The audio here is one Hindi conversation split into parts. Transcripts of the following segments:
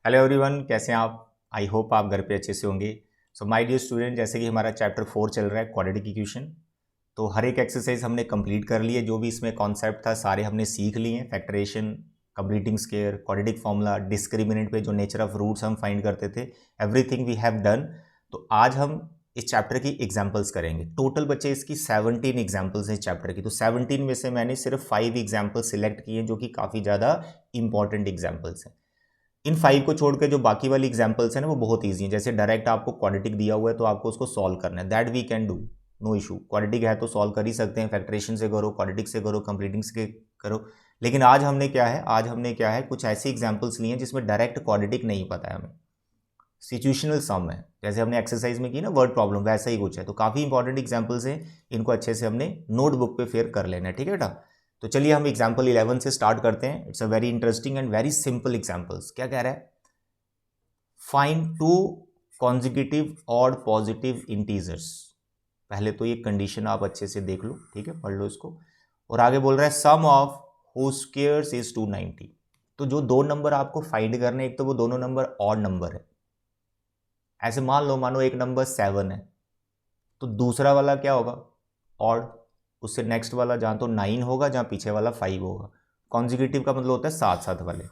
हेलो एवरीवन, कैसे हैं आप? आई होप आप घर पे अच्छे से होंगे। सो माय डियर स्टूडेंट, जैसे कि हमारा चैप्टर 4 चल रहा है क्वाड्रेटिक इक्वेशन, तो हर एक एक्सरसाइज हमने कंप्लीट कर ली है। जो भी इसमें कॉन्सेप्ट था सारे हमने सीख लिए हैं। Factorisation, completing square, quadratic formula, discriminant पे जो नेचर ऑफ रूट्स हम फाइंड करते थे, एवरीथिंग वी हैव डन। तो आज हम इस चैप्टर की एग्जाम्पल्स करेंगे। टोटल बच्चे इसकी 17 एग्जाम्पल्स हैं इस चैप्टर की। तो 17 में से मैंने सिर्फ 5 एग्जाम्पल सिलेक्ट किए जो कि काफ़ी ज़्यादा इंपॉर्टेंट एग्जाम्पल्स हैं। इन 5 को छोड़ के जो बाकी वाली एग्जांपल्स हैं ना वो बहुत ईजी हैं। जैसे डायरेक्ट आपको क्वाड्रेटिक दिया हुआ है तो आपको उसको सॉल्व करना है, that we can do, no issue. Quadratic है तो सॉल्व कर ही सकते हैं, फैक्टरेशन से करो, क्वाड्रेटिक से करो, कंप्लीटिंग से करो। लेकिन आज हमने क्या है कुछ ऐसी एग्जाम्पल्स ली हैं जिसमें डायरेक्ट क्वाड्रेटिक नहीं पता है हमें, सिचुएशनल सम है। जैसे हमने एक्सरसाइज में की ना वर्ड प्रॉब्लम, वैसा ही कुछ है। तो काफ़ी इंपॉर्टेंट एग्जाम्पल्स हैं, इनको अच्छे से हमने नोटबुक पे फिर कर लेना है, ठीक है बेटा। तो चलिए हम एग्जाम्पल 11 से स्टार्ट करते हैं। It's a very interesting and very simple examples. क्या कह रहा है? Find two consecutive odd positive integers. पहले तो ये कंडीशन आप अच्छे से देख लो, ठीक है, पढ़ लो इसको। और आगे बोल रहा है सम ऑफ हु स्क्वायर्स इज 290। तो जो दो नंबर आपको फाइंड करने, एक तो वो दोनों नंबर ऑड नंबर है। ऐसे मानो एक नंबर 7 है तो दूसरा वाला क्या होगा? ऑड। उससे नेक्स्ट वाला जहां तो 9 होगा, जहां पीछे वाला 5 होगा। कॉन्जिक्यूटिव का मतलब होता है साथ साथ वाले,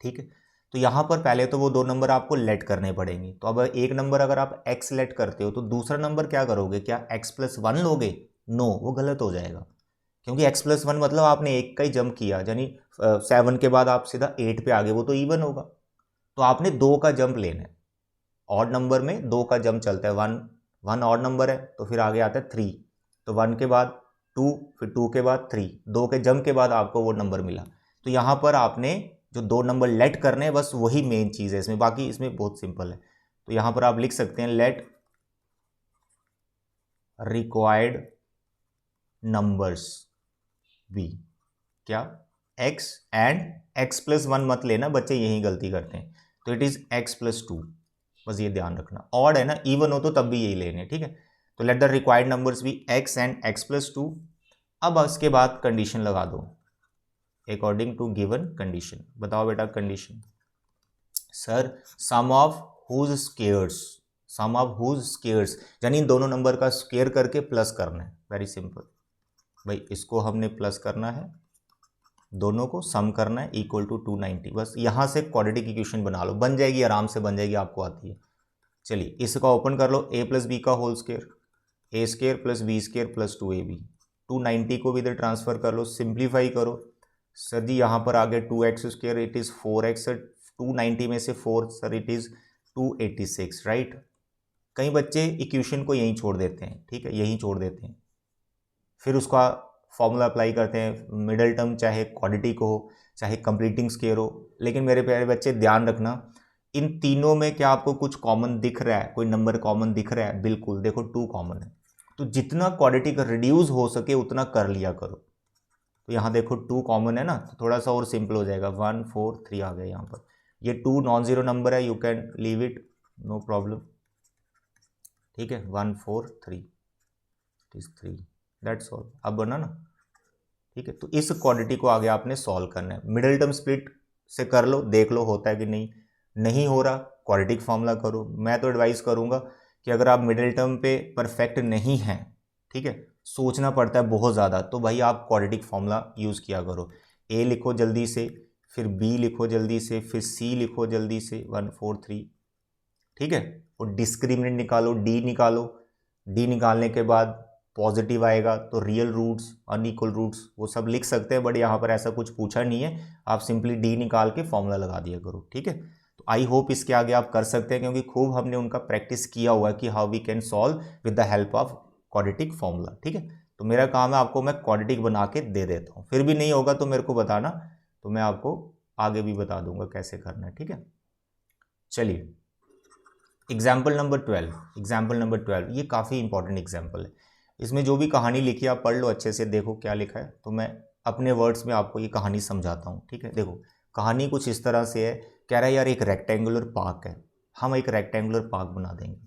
ठीक है। तो यहां पर पहले तो वो दो नंबर आपको लेट करने पड़ेंगे। तो अब एक नंबर अगर आप x लेट करते हो तो दूसरा नंबर क्या करोगे? क्या x+1 लोगे? नो, वो गलत हो जाएगा, क्योंकि x+1 मतलब आपने एक का ही जंप किया, यानी 7 के बाद आप सीधा 8 पे आ गए, वो तो इवन होगा। तो आपने 2 का जंप लेना है। ऑड नंबर में 2 का जंप चलता है। 1 ऑड नंबर है तो फिर आगे आता है 3, तो 1 के बाद 2, फिर 2 के बाद 3, 2 के जंप के बाद आपको वो नंबर मिला। तो यहां पर आपने जो दो नंबर लेट करने हैं, बस वही मेन चीज़ है इसमें, बाकी इसमें बहुत सिंपल है। तो यहां पर आप लिख सकते हैं लेट रिक्वायर्ड नंबर्स बी क्या? x एंड x+1 मत लेना, बच्चे यही गलती करते हैं। तो इट इज x+2, बस ये ध्यान रखना। ऑड है ना, इवन हो तो तब भी यही लेने, ठीक है। तो let the required numbers be x and x+2। अब उसके बाद कंडीशन लगा दो अकॉर्डिंग टू गिवन कंडीशन। बताओ बेटा condition. Sir sum of whose squares, sum of whose squares यानी इन दोनों नंबर का स्क्वायर करके प्लस करना है। वेरी सिंपल भाई, इसको हमने प्लस करना है, दोनों को सम करना है, इक्वल टू 290। बस यहां से क्वाड्रेटिक इक्वेशन बना लो, बन जाएगी, आराम से बन जाएगी, आपको आती है। चलिए इसका ओपन कर लो, a+b का whole square, a² + b² + 2ab। 290 को भी इधर ट्रांसफर कर लो, सिंप्लीफाई करो। सर जी यहाँ पर आ गया 2x², इट इज़ 4x। 290 में से 4 सर इट इज़ 286, राइट। कई बच्चे इक्वेशन को यहीं छोड़ देते हैं, ठीक है, यहीं छोड़ देते हैं, फिर उसका फॉर्मूला अप्लाई करते हैं। मिडल टर्म चाहे क्वाड्रेटिक हो चाहे कंप्लीटिंग स्क्वायर हो। लेकिन मेरे प्यारे बच्चे ध्यान रखना, इन तीनों में क्या आपको कुछ कॉमन दिख रहा है? कोई नंबर कॉमन दिख रहा है? बिल्कुल, देखो 2 कॉमन है। तो जितना क्वाड्रेटिक रिड्यूस हो सके उतना कर लिया करो। तो यहाँ देखो 2 कॉमन है ना, तो थोड़ा सा और सिंपल हो जाएगा। 1 4 3 आ गया यहाँ पर। ये 2 नॉन जीरो नंबर है, you can leave it, no problem, ठीक है। 1 4 3 इज 3, दैट्स ऑल। अब बना ना, ठीक है। तो इस क्वाड्रेटिक को आगे आपने सॉल्व करना है। मिडिल टर्म स्प्लिट से कर लो, देख लो होता है कि नहीं। नहीं हो रहा, क्वाड्रेटिक फॉर्मूला करो। मैं तो एडवाइस करूंगा कि अगर आप मिडिल टर्म पे परफेक्ट नहीं हैं, ठीक है, सोचना पड़ता है बहुत ज़्यादा, तो भाई आप क्वाड्रेटिक फॉर्मूला यूज़ किया करो। ए लिखो जल्दी से, फिर बी लिखो जल्दी से, फिर सी लिखो जल्दी से, 1 4 3, ठीक है। और डिस्क्रिमिनेंट निकालो, डी निकालो। डी निकालने के बाद पॉजिटिव आएगा तो रियल रूट्स, अनइक्वल रूट्स, वो सब लिख सकते हैं, बट यहाँ पर ऐसा कुछ पूछा नहीं है। आप सिंपली डी निकाल के फॉर्मूला लगा दिया करो, ठीक है। तो आई होप इसके आगे आप कर सकते हैं, क्योंकि खूब हमने उनका प्रैक्टिस किया हुआ है कि how we can solve with the help of quadratic formula, ठीक है। तो मेरा काम है आपको मैं क्वाड्रेटिक बना के दे देता हूँ, फिर भी नहीं होगा तो मेरे को बताना, तो मैं आपको आगे भी बता दूंगा कैसे करना है, ठीक है। चलिए एग्जाम्पल नंबर 12, एग्जाम्पल नंबर 12 ये काफ़ी इंपॉर्टेंट एग्जाम्पल है। इसमें जो भी कहानी लिखी है आप पढ़ लो अच्छे से, देखो क्या लिखा है। तो मैं अपने वर्ड्स में आपको ये कहानी समझाता हूँ, ठीक है। देखो कहानी कुछ इस तरह से है। कह रहा है यार एक रेक्टेंगुलर पार्क है, हम एक रेक्टेंगुलर पार्क बना देंगे,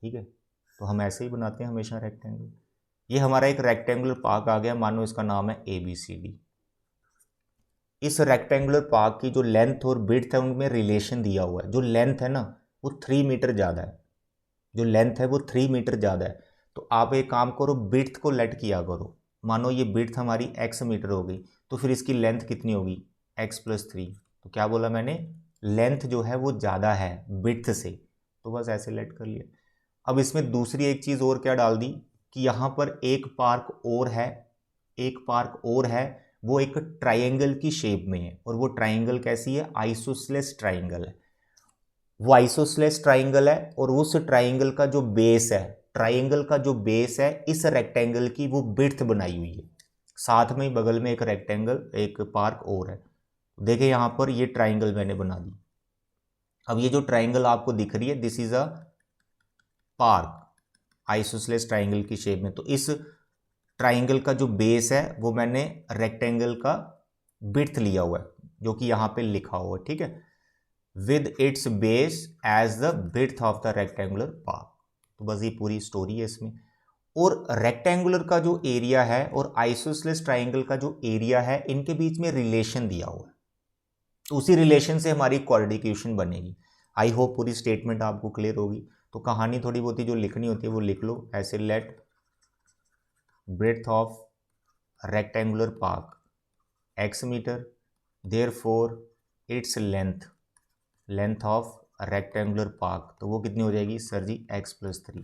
ठीक है। तो हम ऐसे ही बनाते हैं हमेशा रेक्टेंगल। ये हमारा एक रेक्टेंगुलर पार्क आ गया, मानो इसका नाम है ABCD। इस रेक्टेंगुलर पार्क की जो लेंथ और विड्थ है उनमें रिलेशन दिया हुआ है। जो लेंथ है ना वो 3 मीटर ज़्यादा है, जो लेंथ है वो 3 मीटर ज़्यादा है। तो आप एक काम करो, विड्थ को लेट किया करो। मानो ये विड्थ हमारी x मीटर हो गई, तो फिर इसकी लेंथ कितनी होगी, x+3। तो क्या बोला मैंने, लेंथ जो है वो ज़्यादा है विड्थ से, तो बस ऐसे लेट कर लिया। अब इसमें दूसरी एक चीज़ और क्या डाल दी कि यहाँ पर एक पार्क और है, एक पार्क और है, वो एक ट्राइंगल की शेप में है, और वो ट्राइंगल कैसी है, आइसोसेलेस ट्राइंगल है। वो आइसोसेलेस ट्राइंगल है, और उस ट्राइंगल का जो बेस है, ट्राइंगल का जो बेस है इस रेक्टेंगल की वो विड्थ बनाई हुई है। साथ में ही बगल में एक रेक्टेंगल, एक पार्क और है। देखिए यहाँ पर ये ट्राइंगल मैंने बना दी। अब ये जो ट्राइंगल आपको दिख रही है, this is a park isosceles triangle की शेप में। तो इस ट्राइंगल का जो बेस है वो मैंने रेक्टेंगल का विड्थ लिया हुआ है, जो कि यहाँ पे लिखा हुआ है, ठीक है, with its base as the width of the rectangular park. तो बस ये पूरी स्टोरी है इसमें। और रेक्टेंगुलर का जो एरिया है और आइसोसेलेस ट्राइंगल का जो एरिया है, इनके बीच में रिलेशन दिया हुआ है। तो उसी रिलेशन से हमारी क्वाड्रेटिक इक्वेशन बनेगी। आई होप पूरी स्टेटमेंट आपको क्लियर होगी। तो कहानी थोड़ी बहुत ही जो लिखनी होती है वो लिख लो ऐसे, let breadth of rectangular park x metre, therefore its length of rectangular park, तो वो कितनी हो जाएगी सर जी, x+3।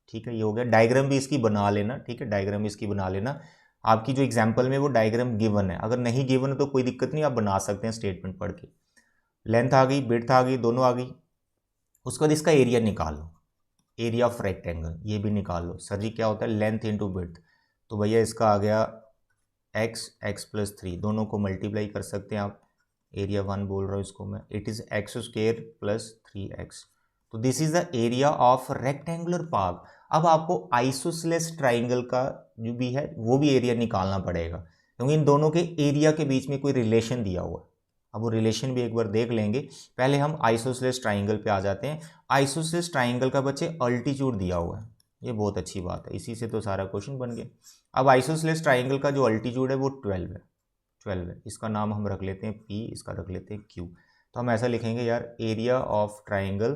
ठीक है, ये हो गया। डायग्राम भी इसकी बना लेना, ठीक है, डायग्राम इसकी बना लेना। आपकी जो एग्जाम्पल में वो डायग्राम गिवन है, अगर नहीं गिवन है तो कोई दिक्कत नहीं, आप बना सकते हैं स्टेटमेंट पढ़ के। लेंथ आ गई, विड्थ आ गई, दोनों आ गई। उसके बाद इसका एरिया निकालो, एरिया ऑफ रेक्टेंगल, ये भी निकाल लो। सर जी क्या होता है, लेंथ इंटू विड्थ। तो भैया इसका आ गया x+3, दोनों को मल्टीप्लाई कर सकते हैं आप। एरिया 1 बोल रहा हूँ इसको मैं, इट इज़ x² + 3x। तो this is the area of rectangular park. अब आपको आइसोसेलेस ट्राइंगल का जो भी है वो भी एरिया निकालना पड़ेगा, क्योंकि इन दोनों के एरिया के बीच में कोई रिलेशन दिया हुआ है। अब वो रिलेशन भी एक बार देख लेंगे। पहले हम आइसोसेलेस ट्राइंगल पे आ जाते हैं। आइसोसेलेस ट्राइंगल का बच्चे अल्टीट्यूड दिया हुआ है, ये बहुत अच्छी बात है, इसी से तो सारा क्वेश्चन बन गया। अब आइसोसेलेस ट्राइंगल का जो अल्टीट्यूड है वो 12 है। इसका नाम हम रख लेते हैं P, इसका रख लेते हैं Q। तो हम ऐसा लिखेंगे यार, area of triangle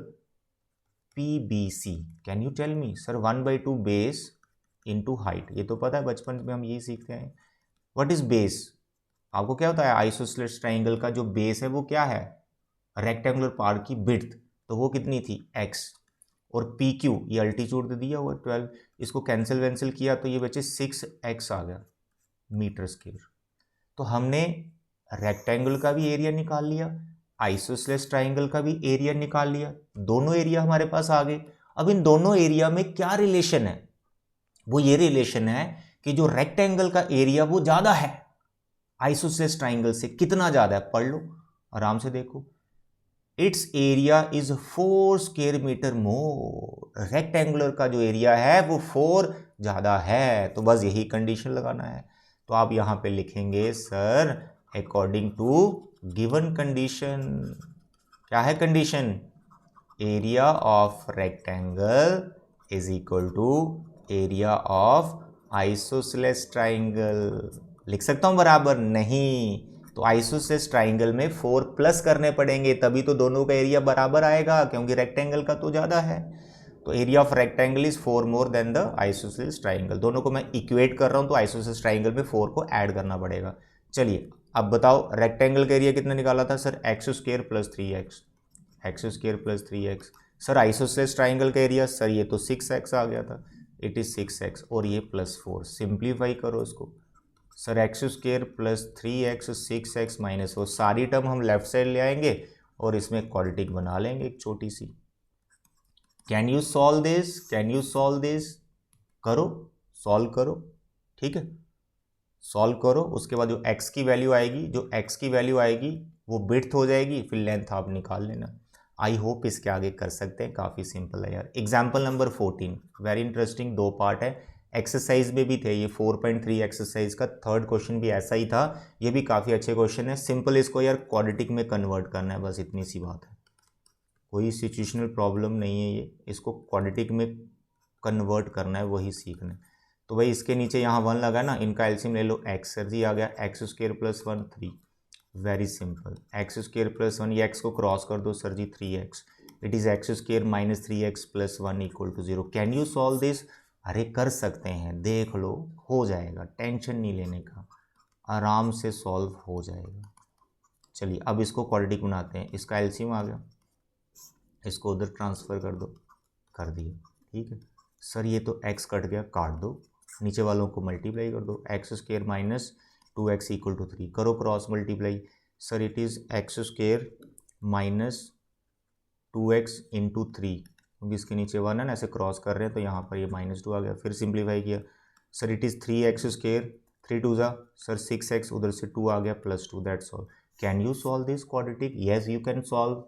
PBC, can you tell me sir, 1/2 base into height, ये तो पता है बचपन में हम यही सीखते हैं। व्हाट इज बेस, आपको क्या होता है, आइसोसेलेस ट्राइंगल का जो बेस है वो क्या है, रेक्टेंगुलर पार्ट की विड्थ, तो वो कितनी थी x। और PQ ये अल्टीट्यूड दे दिया हुआ 12, इसको कैंसिल वैंसिल किया तो ये बचे 6x आ गया मीटर स्क्वायर। तो हमने रेक्टेंगल का भी एरिया निकाल लिया, आइसोसेलेस ट्राइंगल का भी एरिया निकाल लिया, दोनों एरिया हमारे पास आ गए। अब इन दोनों एरिया में क्या रिलेशन है, वो ये रिलेशन है कि जो रेक्टेंगल का एरिया वो ज्यादा है आइसोसेलेस ट्राइंगल से। कितना ज्यादा है पढ़ लो आराम से, देखो, its area is 4 square metre more. Rectangular का जो एरिया है वो 4 ज्यादा है, तो बस यही कंडीशन लगाना है। तो आप यहां पे लिखेंगे sir, according to given condition, क्या है condition, area of rectangle is equal to area of isosceles triangle. लिख सकता हूं बराबर, नहीं, तो आइसोसेलेस ट्राइंगल में 4 प्लस करने पड़ेंगे, तभी तो दोनों का एरिया बराबर आएगा, क्योंकि रेक्टेंगल का तो ज़्यादा है। तो area of rectangle is 4 more than the isosceles triangle. दोनों को मैं इक्वेट कर रहा हूँ, तो आइसोसेलेस ट्राइंगल में 4 को ऐड करना पड़ेगा। चलिए अब बताओ, रेक्टेंगल का एरिया कितना निकाला था sir, x² + 3x। Sir isosceles triangle का एरिया, सर ये तो 6x आ गया था, इट इज़ 6x, और ये +4। सिंप्लीफाई करो इसको सर, x² + 3x 6x -4, सारी टर्म हम लेफ्ट साइड ले आएंगे और इसमें क्वाड्रेटिक बना लेंगे एक छोटी सी। Can you solve this, can you solve this, करो, सॉल्व करो, ठीक है, सॉल्व करो। उसके बाद जो x की वैल्यू आएगी, जो x की वैल्यू आएगी वो विड्थ हो जाएगी, फिर लेंथ आप निकाल लेना। आई होप इसके आगे कर सकते हैं, काफ़ी सिंपल है यार। Example number 14 very interesting, 2 part है, एक्सरसाइज में भी थे ये। 4.3 एक्सरसाइज का 3rd क्वेश्चन भी ऐसा ही था, ये भी काफ़ी अच्छे क्वेश्चन है। सिंपल इसको यार क्वाड्रेटिक में कन्वर्ट करना है, बस इतनी सी बात है, कोई सिचुएशनल प्रॉब्लम नहीं है ये, इसको क्वाड्रेटिक में कन्वर्ट करना है, वही सीखना है। तो भाई इसके नीचे यहाँ 1 लगा ना, इनका एलसीएम ले लो, x, सर जी आ गया x² + 1 3, very simple, x square plus 1, ये एक्स को क्रॉस कर दो sir ji, 3x, it is x square minus 3x प्लस 1 equal to 0। Can you solve this? अरे कर सकते हैं, देख लो, हो जाएगा, टेंशन नहीं लेने का, आराम से सॉल्व हो जाएगा। चलिए अब इसको क्वाड्रेटिक बनाते हैं, इसका एलसीएम आ गया, इसको उधर ट्रांसफ़र कर दो, कर दिया, ठीक है सर। ये तो x कट गया, काट दो, नीचे वालों को मल्टीप्लाई कर दो, x square minus 2x equal to 3, करो cross multiply, sir it is x square minus 2x into 3, क्योंकि इसके नीचे 1 है ना, ऐसे क्रॉस कर रहे हैं तो यहाँ पर ये -2 आ गया। फिर सिंप्लीफाई किया, sir it is 3x square, 3 2 ज़ा सर 6x, उधर से 2 आ गया plus 2, that's all. Can you solve this quadratic? Yes you can solve.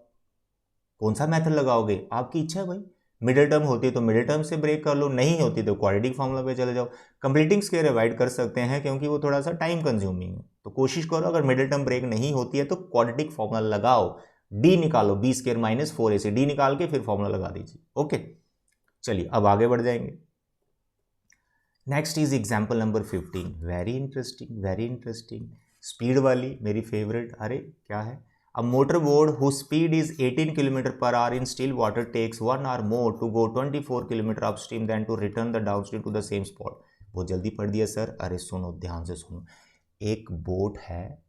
कौन सा मेथड लगाओगे, आपकी इच्छा है भाई। मिडिल टर्म होती है तो मिडिल टर्म से ब्रेक कर लो, नहीं होती तो क्वाड्रेटिक फार्मूला पे चले जाओ। कंप्लीटिंग स्क्वायर अवॉइड कर सकते हैं क्योंकि वो थोड़ा सा टाइम कंज्यूमिंग है, तो कोशिश करो अगर मिडिल टर्म ब्रेक नहीं होती है तो क्वाड्रेटिक फार्मूला लगाओ, डी निकालो, B square minus 4ac, D निकाल के फिर फार्मूला लगा दीजिए। ओके चलिए अब आगे बढ़ जाएंगे। Next is example number 15, very interesting, very interesting, speed वाली मेरी फेवरेट। अरे क्या है, A motorboat whose speed is 18 km per hour in still water takes 1 hour more to go 24 km upstream than to return the downstream to the same spot। बहुत जल्दी पढ़ दिया सर। अरे सुनो, ध्यान से सुनो, एक बोट है,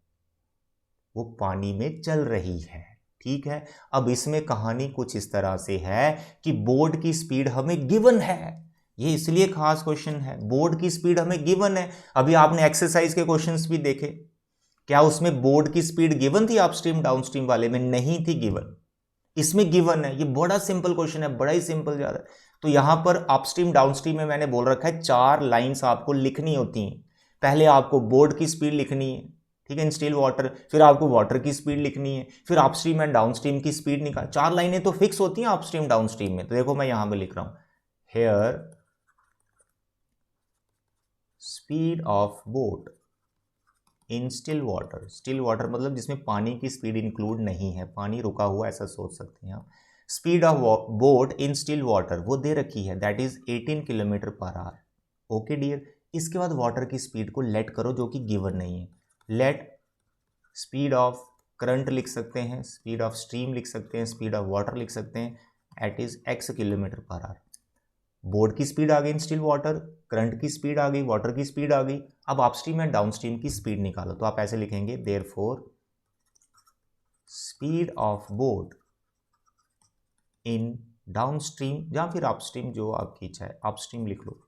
वो पानी में चल रही है, ठीक है। अब इसमें कहानी कुछ इस तरह से है कि बोट की स्पीड हमें गिवन है, ये इसलिए खास क्वेश्चन है, बोट की स्पीड हमें गिवन है। अभी आपने एक्सरसाइज के क्वेश्चंस भी देखे, क्या उसमें बोर्ड की स्पीड गिवन थी अपस्ट्रीम डाउनस्ट्रीम वाले में? नहीं थी गिवन, इसमें गिवन है। ये बड़ा सिंपल क्वेश्चन है, बड़ा ही सिंपल जा रहा है। तो यहां पर अपस्ट्रीम डाउनस्ट्रीम में मैंने बोल रखा है 4 लाइंस आपको लिखनी होती हैं। पहले आपको बोर्ड की स्पीड लिखनी है, ठीक है, इन स्टिल वाटर, फिर आपको वाटर की स्पीड लिखनी है, फिर अपस्ट्रीम एंड डाउनस्ट्रीम की स्पीड निकाल। 4 लाइनें तो फिक्स होती हैं अपस्ट्रीम डाउनस्ट्रीम में। तो देखो मैं यहां पर लिख रहा हूं, here speed of boat in still water. Still water मतलब जिसमें पानी की स्पीड इंक्लूड नहीं है, पानी रुका हुआ, ऐसा सोच सकते हैं आप। Speed of boat in still water वो दे रखी है, that is 18 kilometre per hour. Okay dear, इसके बाद वाटर की स्पीड को लेट करो जो कि गिवन नहीं है। लेट स्पीड ऑफ करंट लिख सकते हैं, स्पीड ऑफ स्ट्रीम लिख सकते हैं, स्पीड ऑफ वाटर लिख सकते हैं, it is x kilometre per hour. Boat की स्पीड आ गई इन स्टिल वाटर, करंट की स्पीड आ गई, वाटर की स्पीड आ गई। अब अपस्ट्रीम एंड डाउनस्ट्रीम की स्पीड निकालो, तो आप ऐसे लिखेंगे, therefore speed of boat in downstream या फिर अपस्ट्रीम, जो आपकी इच्छा है, अपस्ट्रीम लिख लो।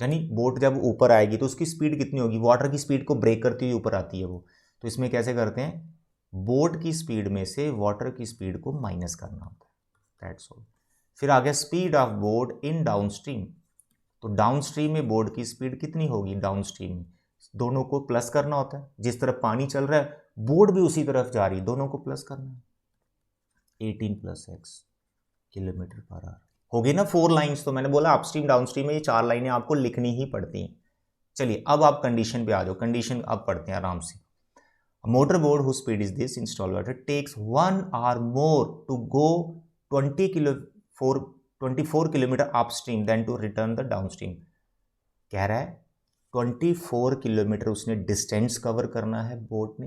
यानी बोट जब ऊपर आएगी तो उसकी स्पीड कितनी होगी? वाटर की स्पीड को ब्रेक करती हुई ऊपर आती है वो, तो इसमें कैसे करते हैं, बोट की स्पीड में से वाटर की स्पीड को माइनस करना होता है, दैट्स ऑल। फिर आ गया speed of boat in downstream, तो डाउनस्ट्रीम में बोट की स्पीड कितनी होगी? डाउनस्ट्रीम में दोनों को प्लस करना होता है, जिस तरफ पानी चल रहा है बोट भी उसी तरफ जा रही है, दोनों को प्लस करना है। 18 + x किलोमीटर पर आवर हो गई ना 4 लाइंस। तो मैंने बोला अपस्ट्रीम डाउनस्ट्रीम में ये 4 लाइनें आपको लिखनी ही पड़ती हैं। चलिए अब आप कंडीशन पे आ जाओ, कंडीशन अब पढ़ते हैं आराम से। Motor boat who speed is this in still water takes 1 hour more to go 24 kilometre upstream then to return the downstream. कह रहा है 24 किलोमीटर उसने डिस्टेंस कवर करना है बोट ने।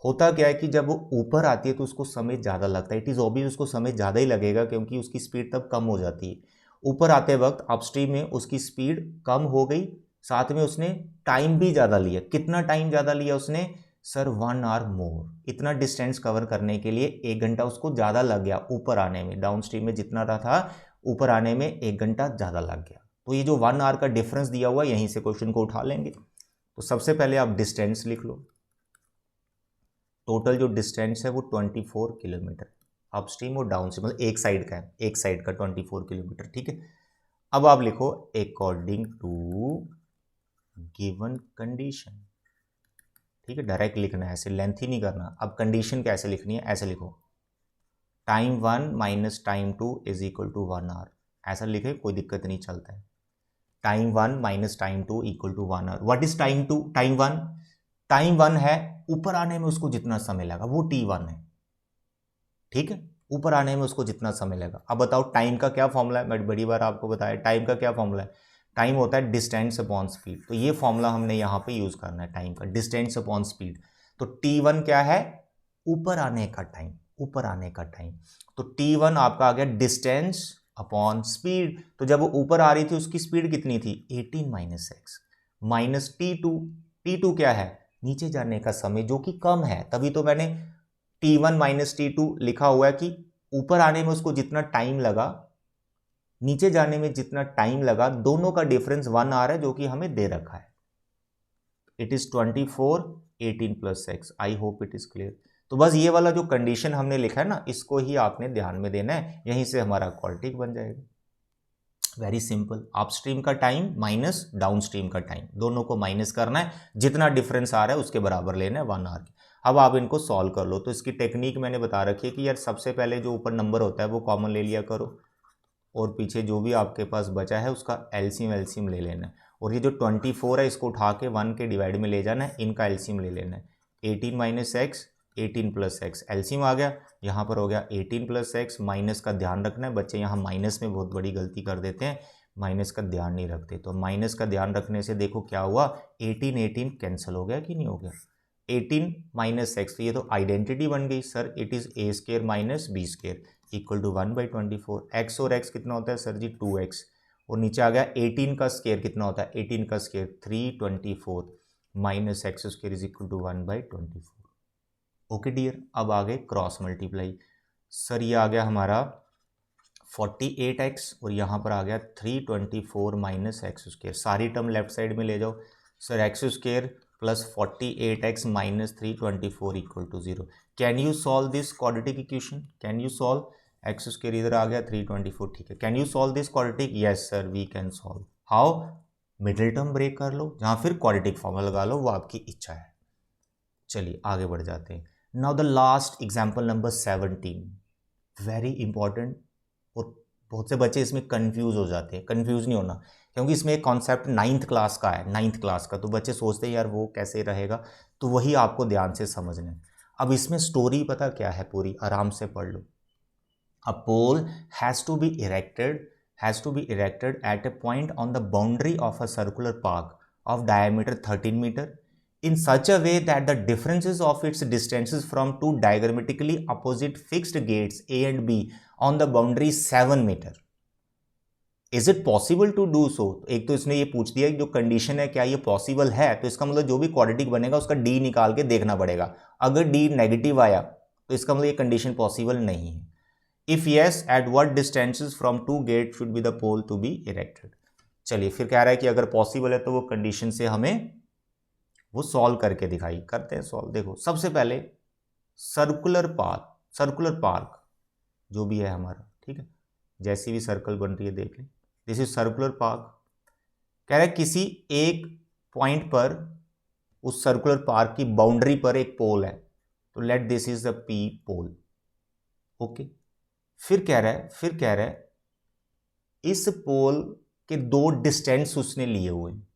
होता क्या है कि जब वो ऊपर आती है तो उसको समय ज़्यादा लगता है, इट इज़ ऑब्वियस उसको समय ज़्यादा ही लगेगा क्योंकि उसकी स्पीड तब कम हो जाती है। ऊपर आते वक्त अपस्ट्रीम में उसकी स्पीड कम हो गई, साथ में उसने टाइम भी ज़्यादा लिया। कितना टाइम ज़्यादा लिया उसने? सर 1 hour मोर। इतना डिस्टेंस कवर करने के लिए 1 घंटा उसको ज़्यादा लग गया ऊपर आने में। डाउनस्ट्रीम में जितना रहा था ऊपर आने में 1 घंटा ज़्यादा लग गया। तो ये जो 1 hour का डिफरेंस दिया हुआ है यहीं से क्वेश्चन को उठा लेंगे। तो सबसे पहले आप डिस्टेंस लिख लो। टोटल जो डिस्टेंस है वो 24 किलोमीटर, अपस्ट्रीम और डाउनस्ट्रीम मतलब एक साइड का है, एक साइड का 24 किलोमीटर, ठीक है। अब आप लिखो अकॉर्डिंग टू गिवन कंडीशन, ठीक है, डायरेक्ट लिखना है, ऐसे लेंथी नहीं करना। अब कंडीशन कैसे लिखनी है, ऐसे लिखो, time 1 minus time 2 is equal to 1 hour, ऐसा लिखे, कोई दिक्कत नहीं चलता है। Time 1 minus time 2 equal to 1 hour। What is time 2? Time 1 है ऊपर आने में उसको जितना समय लगा वो t1 है, ठीक है, ऊपर आने में उसको जितना समय लगा। अब बताओ टाइम का क्या फॉर्मूला है? मैं बड़ी बार आपको बताया टाइम का क्या फॉर्मूला है। टाइम होता है डिस्टेंस अपॉन स्पीड, तो ये फॉर्मूला हमने यहाँ पे यूज़ करना है टाइम का, डिस्टेंस अपॉन स्पीड। तो T1 क्या है, ऊपर आने का टाइम, ऊपर आने का टाइम। तो T1 आपका आ गया डिस्टेंस अपॉन स्पीड। तो जब वो ऊपर आ रही थी उसकी स्पीड कितनी थी, 18 माइनस एक्स माइनस T2 क्या है, नीचे जाने का समय जो कि कम है, तभी तो मैंने T1 माइनस T2 लिखा हुआ है कि ऊपर आने में उसको जितना टाइम लगा, नीचे जाने में जितना टाइम लगा, दोनों का डिफरेंस 1 आ रहा है जो कि हमें दे रखा है। It is 24 18 plus x. I hope it is clear. तो बस ये वाला जो कंडीशन हमने लिखा है ना, इसको ही आपने ध्यान में देना है, यहीं से हमारा क्वाड्रेटिक बन जाएगा। वेरी सिंपल, अपस्ट्रीम का टाइम माइनस डाउनस्ट्रीम का टाइम, दोनों को माइनस करना है, जितना डिफरेंस आ रहा है उसके बराबर लेना है 1 आवर। अब आप इनको सॉल्व कर लो। तो इसकी टेक्निक मैंने बता रखी है कि यार सबसे पहले जो ऊपर नंबर होता है वो कॉमन ले लिया करो, और पीछे जो भी आपके पास बचा है उसका एलसीएम ले लेना है। और ये जो 24 है इसको उठा के 1 के डिवाइड में ले जाना है, इनका एलसीएम ले लेना है। 18 minus X 18 plus X, LCM आ गया, यहाँ पर हो गया 18 प्लस एक्स। माइनस का ध्यान रखना है, बच्चे यहाँ माइनस में बहुत बड़ी गलती कर देते हैं, माइनस का ध्यान नहीं रखते। तो माइनस का ध्यान रखने से देखो क्या हुआ, 18 कैंसिल हो गया कि नहीं हो गया। 18 माइनस एक्स, तो ये तो आइडेंटिटी बन गई sir, it is a square minus b square equal to 1/24। X और एक्स कितना होता है सर जी, 2x। और नीचे आ गया 18 का स्केयर कितना होता है, 18 का square 324 minus x square is equal to 1/24। Okay dear, अब आ गए क्रॉस मल्टीप्लाई। सर ये आ गया हमारा 48x और यहाँ पर आ गया 324 माइनस एक्स स्केयर। सारी टर्म लेफ्ट साइड में ले जाओ sir, x square plus 48x minus 324 equal to 0। Can you solve this quadratic equation, can you solve, x square इधर आ गया 324, ठीक है। Can you solve this quadratic, yes sir we can solve. How, middle term break कर लो, जहाँ फिर क्वाड्रेटिक फॉर्मूला लगा लो, वो आपकी इच्छा है। चलिए आगे बढ़ जाते हैं। Now the last example number 17, very important. और बहुत से बच्चे इसमें कंफ्यूज हो जाते हैं, कंफ्यूज नहीं होना, क्योंकि इसमें एक कॉन्सेप्ट 9th क्लास का है, 9th क्लास का, तो बच्चे सोचते हैं यार वो कैसे रहेगा, तो वही आपको ध्यान से समझना है। अब इसमें स्टोरी पता क्या है, पूरी आराम से पढ़ लो। A pole has to be erected at a point on the boundary of a circular park of diameter 13 metre in such a way that the differences of its distances from two diagrammatically opposite fixed gates A and B on the boundary 7 meter. Is it possible to do so? एक तो इसने ये पूछ दिया कि जो कंडीशन है क्या ये पॉसिबल है, तो इसका मतलब जो भी क्वाड्रेटिक बनेगा उसका डी निकाल के देखना पड़ेगा। अगर डी नेगेटिव आया तो इसका मतलब ये कंडीशन पॉसिबल नहीं है। If yes, at what distances from two gate should be the pole to be erected. चलिए फिर कह रहा है कि अगर पॉसिबल है तो वो कंडीशन से हमें वो सॉल्व करके दिखाई, करते हैं सॉल्व। देखो सबसे पहले सर्कुलर पार्क जो भी है हमारा, ठीक है, जैसी भी सर्कल बन रही है देख लें, दिस इज सर्कुलर पार्क। कह रहा है किसी एक पॉइंट पर उस सर्कुलर पार्क की बाउंड्री पर एक पोल है, तो let this is the P pole. Okay, फिर कह रहा है इस पोल के दो डिस्टेंस उसने लिए हुए हैं,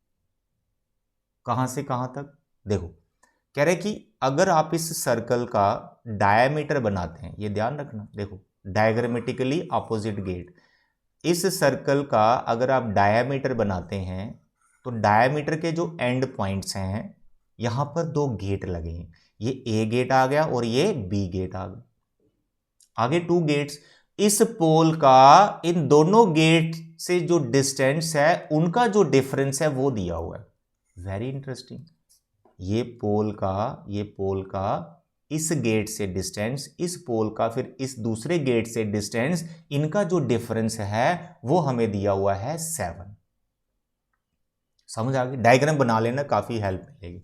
कहां से कहां तक। देखो कह रहे कि अगर आप इस सर्कल का डायमीटर बनाते हैं, ये ध्यान रखना, देखो डायग्रामेटिकली ऑपोजिट गेट, इस सर्कल का अगर आप डायमीटर बनाते हैं तो डायमीटर के जो एंड पॉइंट्स हैं यहां पर दो गेट लगे हैं, ये ए गेट आ गया और ये बी गेट आ गया, आगे 2 गेट्स। इस पोल का इन दोनों गेट से जो डिस्टेंस है उनका जो डिफरेंस है वो दिया हुआ है। वेरी इंटरेस्टिंग, ये पोल का इस गेट से डिस्टेंस, इस पोल का फिर इस दूसरे गेट से डिस्टेंस, इनका जो डिफरेंस है वो हमें दिया हुआ है 7। समझ आ गई, डायग्राम बना लेना, काफी हेल्प मिलेगी।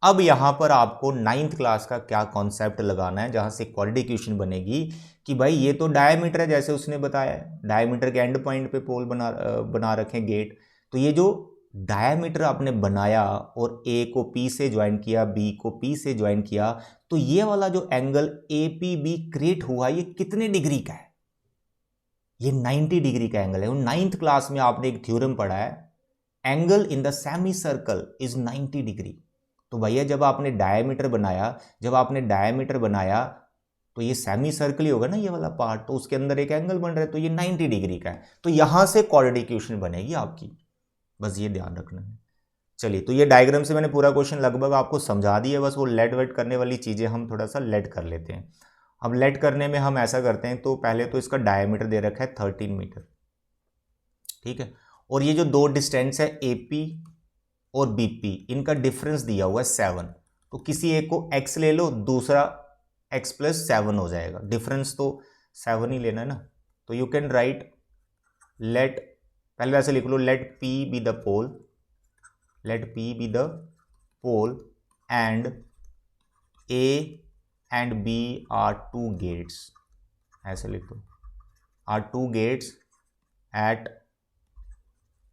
अब यहां पर आपको 9th क्लास का क्या कॉन्सेप्ट लगाना है, जहां से क्वाड्रेटिक इक्वेशन बनेगी कि भाई ये तो डायमीटर है, जैसे उसने बताया डायमीटर के एंड पॉइंट पे पोल बना रखे गेट, तो ये जो डायमीटर आपने बनाया और ए को पी से ज्वाइन किया, बी को पी से ज्वाइन किया, तो ये वाला जो angle A P be create हुआ ये कितने डिग्री का है, ये 90 डिग्री का एंगल है। 9th क्लास में आपने एक थ्योरम पढ़ा है, angle in the semi circle is 90 degree. तो भैया जब आपने डायमीटर बनाया तो ये सेमी सर्कल ही होगा ना ये वाला पार्ट, तो उसके अंदर एक एंगल बन रहा है, तो ये 90 डिग्री का है, तो यहां से क्वाड्रेटिक इक्वेशन बनेगी आपकी, बस ये ध्यान रखना है। चलिए, तो ये डायग्राम से मैंने पूरा क्वेश्चन लगभग आपको समझा दिया, बस वो लेट वेट करने वाली चीज़ें हम थोड़ा सा लेट कर लेते हैं। अब लेट करने में हम ऐसा करते हैं, तो पहले तो इसका डायमीटर दे रखा है 13 मीटर, ठीक है, और ये जो दो डिस्टेंस है AP और BP, इनका डिफरेंस दिया हुआ है 7, तो किसी एक को x ले लो, दूसरा x+7 हो जाएगा, डिफरेंस तो 7 ही लेना है ना। तो यू कैन राइट लेट, पहले वैसे लिख लो, let P be the pole, let P be the pole and A and B are two gates, ऐसे लिख दो, are two gates at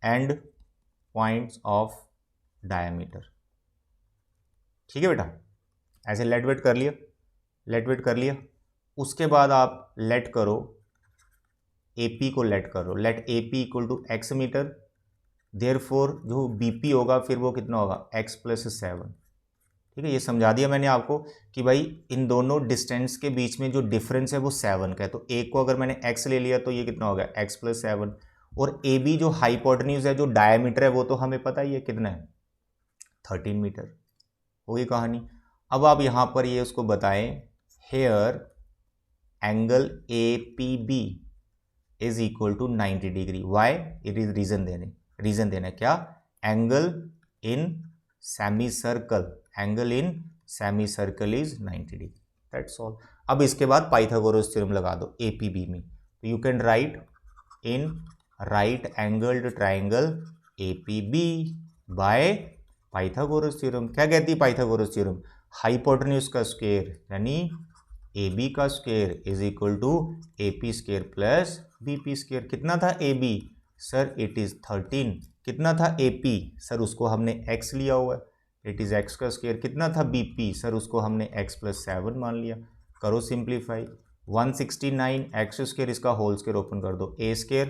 end points of diameter। ठीक है बेटा, ऐसे लेट वेट कर लिया, लेट वेट कर लिया। उसके बाद आप लेट करो AP को, लेट करो, let AP equal to x metre, therefore जो BP होगा फिर वो कितना होगा, x+7। ठीक है, ये समझा दिया मैंने आपको कि भाई इन दोनों डिस्टेंस के बीच में जो डिफरेंस है वो 7 का है, तो एक को अगर मैंने x ले लिया तो ये कितना होगा, x+7, और AB जो हाइपोटेन्यूज है, जो डायमीटर है, वो तो हमें पता ही है कितना है, 13 मीटर। होगी कहानी। अब आप यहाँ पर ये उसको बताएं, here angle APB is equal to 90 degree, why, it is reason देना क्या, angle in semi circle, angle in semi circle is 90 degree, that's all. अब इसके बाद पाइथागोरस थ्योरम लगा दो APB में, तो you can write in right angled triangle APB by Pythagoras theorem. क्या कहती है पाइथागोरस थ्योरम, हाइपोटेन्यूज का स्क्वायर यानी AB का square is equal to AP square plus BP square. कितना था AB, सर इट इज 13। कितना था AP, सर उसको हमने x लिया हुआ है, इट इज x का स्क्वायर। कितना था BP, सर उसको हमने x+7 मान लिया। करो सिंप्लीफाई, 169 x स्क्वायर, इसका होल स्क्वायर ओपन कर दो, A square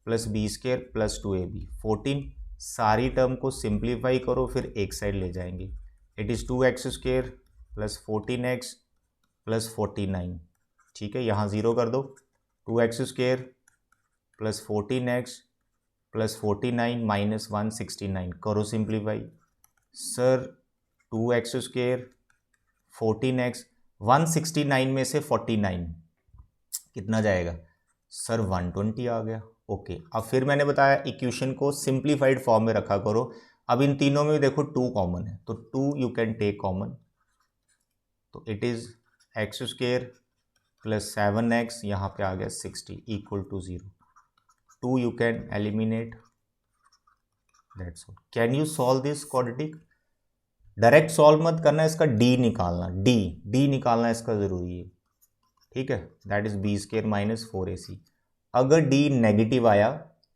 plus B square plus 2AB 14। सारी टर्म को सिंप्लीफाई करो, फिर एक साइड ले जाएंगे, it is 2x square plus 14x plus 49। ठीक है, यहाँ ज़ीरो कर दो, 2x square plus 14x plus 49 minus 169। करो simplify, sir 2x square 14x, 169 में से 49 कितना जाएगा, सर 120 आ गया। ओके, अब फिर मैंने बताया इक्वेशन को सिंप्लीफाइड फॉर्म में रखा करो। अब इन तीनों में देखो 2 कॉमन है, तो 2 यू कैन टेक कॉमन, तो it is x square plus 7x, यहाँ पे आ गया 60 equal to 0। 2 you can eliminate, that's all. Can you solve this quadratic, direct solve मत करना, इसका d निकालना, d निकालना इसका ज़रूरी है। ठीक है, that is b square minus 4ac। अगर d नेगेटिव आया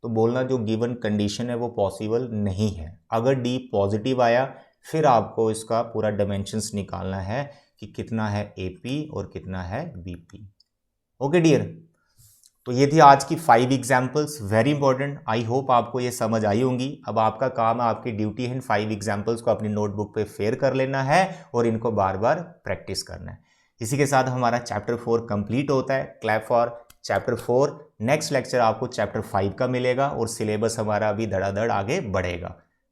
तो बोलना जो गिवन कंडीशन है वो पॉसिबल नहीं है। अगर d पॉजिटिव आया फिर आपको इसका पूरा डायमेंशंस निकालना है कि कितना है AP और कितना है BP। ओके डियर, तो ये थी आज की 5 examples, very important. I hope आपको ये समझ आई होंगी। अब आपका काम है, आपकी ड्यूटी है इन 5 एग्जाम्पल्स को अपनी नोटबुक पे फेयर कर लेना है और इनको बार बार प्रैक्टिस करना है। इसी के साथ हमारा चैप्टर 4 कंप्लीट होता है। Clap for chapter 4। Next lecture आपको चैप्टर 5 का मिलेगा और सिलेबस हमारा अभी धड़ाधड़ आगे बढ़ेगा।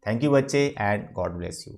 थैंक यू बच्चे एंड गॉड ब्लेस यू।